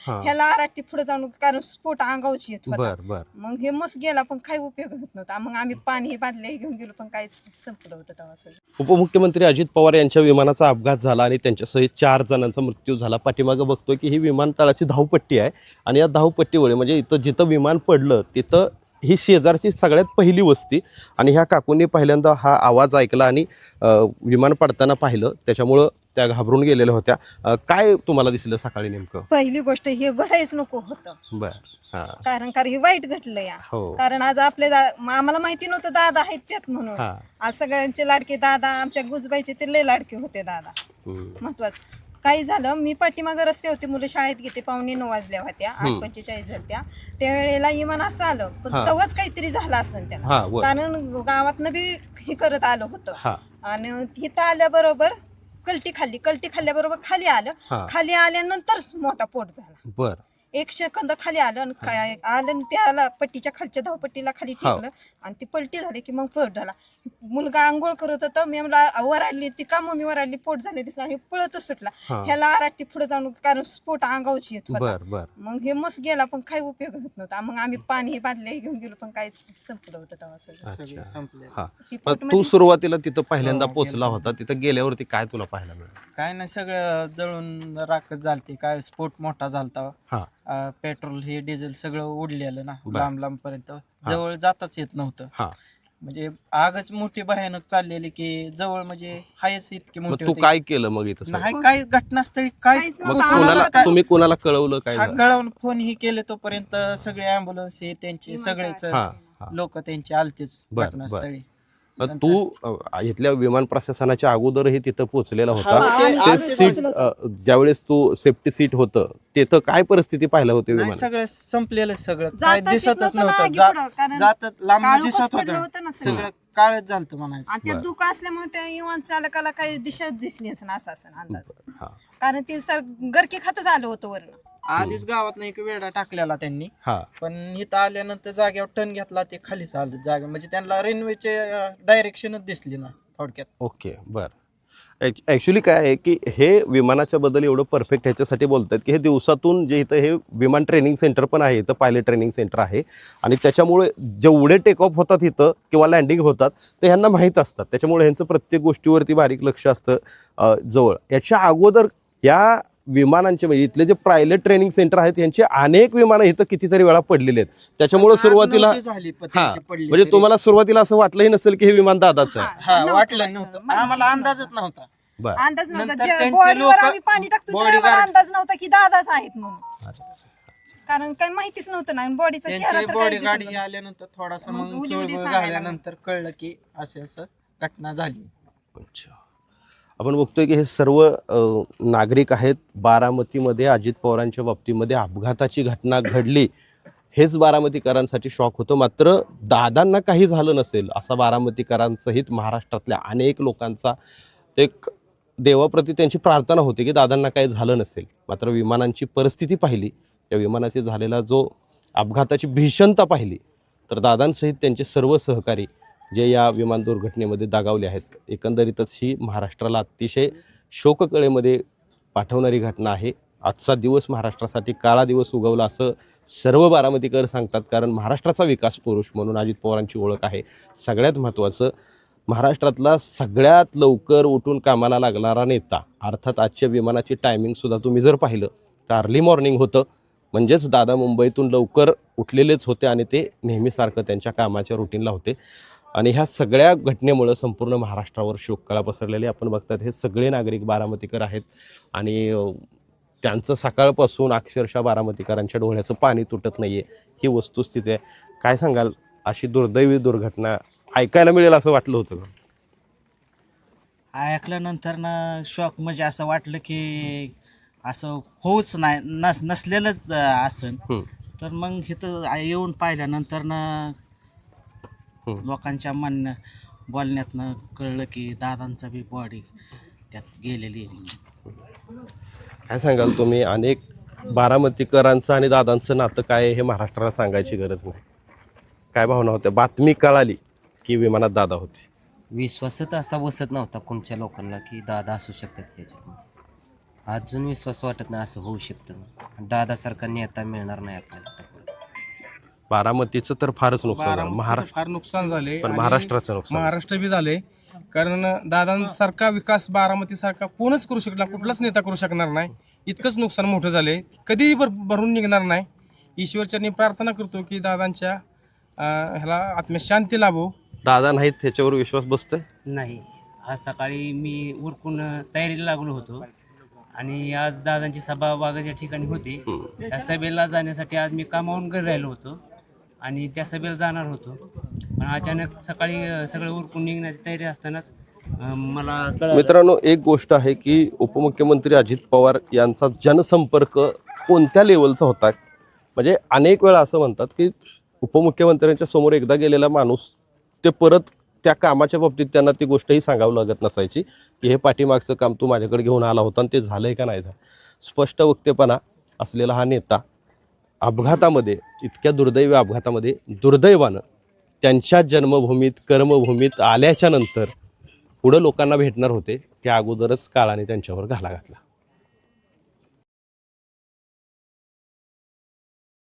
हा. ह्याला आराटी पुढे जाऊन कारण स्फोट अंगावची येत होता. बर बर मग हे मस्त गेला पण काही उपयोग होत नव्हता. मग आम्ही पाणी बादल्या घेऊन गेलो पण काहीच संपलं होतं तेव्हा सगळं. उपमुख्यमंत्री अजित पवार यांच्या विमानाचा अपघात झाला आणि त्यांच्यासहित 4 जणांचा मृत्यू झाला. पाठीमागं बघतोय की ही विमानतळाची धावपट्टी आहे आणि या धावपट्टीमुळे म्हणजे इथं जिथं विमान पडलं तिथं ही शेजारची सगळ्यात पहिली वस्ती आणि ह्या काकूंनी पहिल्यांदा हा आवाज ऐकला आणि विमान पडताना पाहिलं, त्याच्यामुळं त्या घाबरून गेलेल्या होत्या. काय तुम्हाला दिसलं सकाळी नेमकं? पहिली गोष्ट हे घडायच नको होतं. बर हां कारण हे वाईट घडलं या. हो कारण आज आम्हाला माहिती नव्हतं दादा आहेत त्यात म्हणून. हां आज सगळ्यांचे लाडके दादा आमच्या गुजबाईचे ते लय लाडके होते दादा. महत्वाचं काही झालं मी पाठीमागं रस्ते होते, मुलं शाळेत गेले 8:45 वाजल्या होत्या, 8:45 झाल्या त्यावेळेला इमान असं आलं पण हा. तेव्हाच काहीतरी झालं असेल त्याला. हां बर कारण गावातनं बी हे करत आलं होतं हां आणि इथं आल्याबरोबर कलटी खाल्ल्याबरोबर खाली आलं. हां खाली आल्यानंतर मोठा पोट झाला. बर 1 सेकंद खाली आलं आणि आलं आणि त्याला पट्टीच्या खालच्या धावपट्टीला खाली टेकलं आणि ती पलटी झाली की मग पोट झाला. मुलगा आंघोळ करत होता, मी मला वराडली ती का मम्मी वराडली पोट झाले दिसला हे पळतच सुटला. ह्याला आराटी पुढे जाऊन कारण स्फोट अंगावची येत होता. बर बर मग हे मस्त गेला पण काही उपयोग होत नव्हता. मग आम्ही पाणी बादल्या घेऊन गेलो पण काहीच संपलं होतं तेव्हा सगळं. हां ती मग तू पोटमध्ये- सुरुवातीला तिथं पहिल्यांदा हो, पोहोचला गेलो. होता, तिथं गेल्यावरती काय तुला पाहायला मिळालं? काय नाही सगळं जळून राखच झालते, काय स्फोट मोठा झालता. पेट्रोल हे डिझेल सगळं उडलेलं ना बर. लांब लांब पर्यंत, जवळ जाताच येत नव्हतं. हा म्हणजे आगच मोठी भयानक चाललेली की जवळ म्हणजे हायच इतकी मग मोठी तू होती. काय केलं मग इथं सगळं? नाही काही घटनास्थळी काहीच काहीच मग नव्हतं. कोणाला आम्हाला तुम्ही कोणाला कळवलं काय झालं? गळावून फोन ही केले तोपर्यंत सगळे अँब्युलन्स हे त्यांचे विमान सगळेच हा हा लोक त्यांचे आलतेच बर, बर. घटनास्थळी. मग तू इथल्या विमान प्रशासनाच्या अगोदरही तिथं पोहोचलेला होता. हा, आम्ही ते आधीच सीट पोहोचलो ज्यावेळेस तू सेफ्टी सीट होतं तिथं काय परिस्थिती पाहिलं होती नाही विमान? सगळं संपलेलं सगळं काय जाताच येत दिसतच नव्हतं ना नव्हतं. आगीपुढं, कारण जातात लांब काळोखच दिसत पडलं होतं होतं ना सगळं. सगळं काळच झालतं म्हणायचं. आणि त्या बर. दुःख असल्यामुळे त्या इमान चालकाला काही दिशा दिसली असं असं अंदाज. हा कारण ते सर गरके खातच आलं होतं वरनं. आधीच गावात एक वेळा टाकलेला त्यांनी, हा पण इथं आल्यानंतर जागेवर टर्न घेतला ते खालीच आलं जागे, म्हणजे त्यांना रेल्वेचे डायरेक्शनच दिसली ना थोडक्यात. ओके बर. ॲक्च्युली काय आहे की हे विमानाच्या बद्दल एवढं परफेक्ट ह्याच्यासाठी बोलतात की हे दिवसातून जे इथं हे विमान ट्रेनिंग सेंटर पण आहे, इथं पायलट ट्रेनिंग सेंटर आहे आणि त्याच्यामुळे जेवढे टेक ऑफ होतात इथं किंवा लँडिंग होतात ते ह्यांना माहीत असतात. त्याच्यामुळे ह्यांचं प्रत्येक गोष्टीवरती बारीक लक्ष असतं जवळ. याच्या अगोदर या विमानांचे म्हणजे इथले जे पायलट ट्रेनिंग सेंटर आहेत यांचे अनेक विमानं इथं कितीतरी वेळा पडलेले आहेत. त्याच्यामुळे सुरुवातीला झाली म्हणजे तुम्हाला सुरुवातीला असं वाटलंही नसेल की हे विमान दादाचं आहे. हा नव्हतं वाटलं नव्हतं, आम्हाला अंदाजच नव्हता. बरं अंदाज नव्हता. नंतर जे त्यांचे बॉडीवर लोकं- आम्ही पाणी टाकतो तर bodyguard- आम्हाला अंदाज नव्हता की दादाच आहेत म्हणून. कारण काही माहितीच नव्हतं ना बॉडीचा चेहरा त्यांची तर काही बॉडी दिसत गाडी नव्हता. आल्यानंतर थोडासा मग मग उडी उडी चुळबुळ सांगायला झाल्यानंतर कळलं की असं घटना झाली. अच्छा. आपण बघतोय की हे सर्व नागरिक आहेत. बारामतीमध्ये अजित पवारांच्या बाबतीमध्ये अपघाताची घटना घडली हेच बारामतीकरांसाठी शॉक होतं. मात्र दादांना काही झालं नसेल असा बारामतीकरांसहित महाराष्ट्रातल्या अनेक लोकांचा एक देवाप्रती त्यांची प्रार्थना होती की दादांना काही झालं नसेल. मात्र विमानांची परिस्थिती पाहिली, या विमानाची झालेला जो अपघाताची भीषणता पाहिली तर दादांसहित त्यांचे सर्व सहकारी जे या विमान दुर्घटनेमध्ये दगावले आहेत. एकंदरीतच ही महाराष्ट्राला अतिशय शोककळेमध्ये पाठवणारी घटना आहे. आजचा दिवस महाराष्ट्रासाठी काळा दिवस उगवला असं सर्व बारामतीकर सांगतात. कारण महाराष्ट्राचा विकास पुरुष म्हणून अजित पवारांची ओळख आहे. सगळ्यात महत्त्वाचं महाराष्ट्रातला सगळ्यात लवकर उठून कामाला लागणारा नेता. अर्थात आजच्या विमानाची टायमिंगसुद्धा तुम्ही जर पाहिलं तर अर्ली मॉर्निंग होतं. म्हणजेच दादा मुंबईतून लवकर उठलेलेच होते आणि ते नेहमीसारखं त्यांच्या कामाच्या रुटीनला होते. आणि ह्या सगळ्या घटनेमुळं संपूर्ण महाराष्ट्रावर शोककळा पसरलेली आपण बघतात. हे सगळे नागरिक बारामतीकर आहेत आणि त्यांचं सकाळपासून अक्षरशः बारामतीकरांच्या डोळ्याचं पाणी तुटत नाही आहे, ही वस्तुस्थिती आहे. काय सांगाल, अशी दुर्दैवी दुर्घटना ऐकायला मिळेल असं वाटलं होतं का? ऐकल्यानंतर ना शॉक म्हणजे असं वाटलं की असं होऊच नाही नसलेलंच असन. तर मग इथं येऊन पाहिल्यानंतर ना लोकांच्या बोलण्यातनं कळलं की दादांचा बी बॉडी त्यात गेलेली आहे. काय सांगाल तुम्ही, अनेक बारामतीकरांचं आणि दादांचं नातं काय हे महाराष्ट्राला सांगायची गरज नाही. काय भावना होत्या बातमी कळाली की विमानात दादा होते? विश्वासच असा बसत नव्हता कोणत्या लोकांना की दादा असू शकतात याच्यात. अजून विश्वास वाटत नाही असं होऊ शकतं. दादासारखा नेता मिळणार नाही आपल्याला आता परत. बारामतीचं तर फारच नुकसान झालं. बारामतीचं महाराष्ट्र फार नुकसान झाले पण आणि महाराष्ट्राचं नुकसान महाराष्ट्र बी झाले. कारण दादांसारखा विकास बारामतीसारखा कोणच करू शकला, कुठलाच नेता करू शकणार नाही. इतकंच नुकसान मोठं झाले, कधीही भरून निघणार नाही. ईश्वरचरणी प्रार्थना करतो की दादांच्या ह्याला आत्म्यात शांती लाभो. दादा नाहीत त्याच्यावर विश्वास बसतोय. नाही, आज सकाळी मी उरकून तयारीला लागलो होतो आणि आज दादांची सभा बागाच्या ठिकाणी होती. त्या सभेला जाण्यासाठी आज मी कामावून घरी राहिलो होतो आणि त्या सभेला जाणार होतो. पण अचानक सकाळी सगळं उरकून निघण्याची तयारी असतानाच मला कळलं. मित्रांनो, एक गोष्ट आहे की उपमुख्यमंत्री अजित पवार यांचा जनसंपर्क कोणत्या लेवलचा होता. म्हणजे अनेक वेळा असं म्हणतात की उपमुख्यमंत्र्यांच्या समोर एकदा गेलेला माणूस ते परत त्या कामाच्या बाबतीत त्यांना ती गोष्टही सांगावं लागत नसायची की हे पाठीमागचं काम तू माझ्याकडे घेऊन आला होता आणि ते झालंय का नाही झालं. स्पष्ट वक्तेपणा असलेला हा नेता अपघातामध्ये, इतक्या दुर्दैवी अपघातामध्ये दुर्दैवानं त्यांच्या जन्मभूमीत कर्मभूमीत आल्याच्या नंतर पुढं लोकांना भेटणार होते त्या अगोदरच काळाने त्यांच्यावर घाला घातला.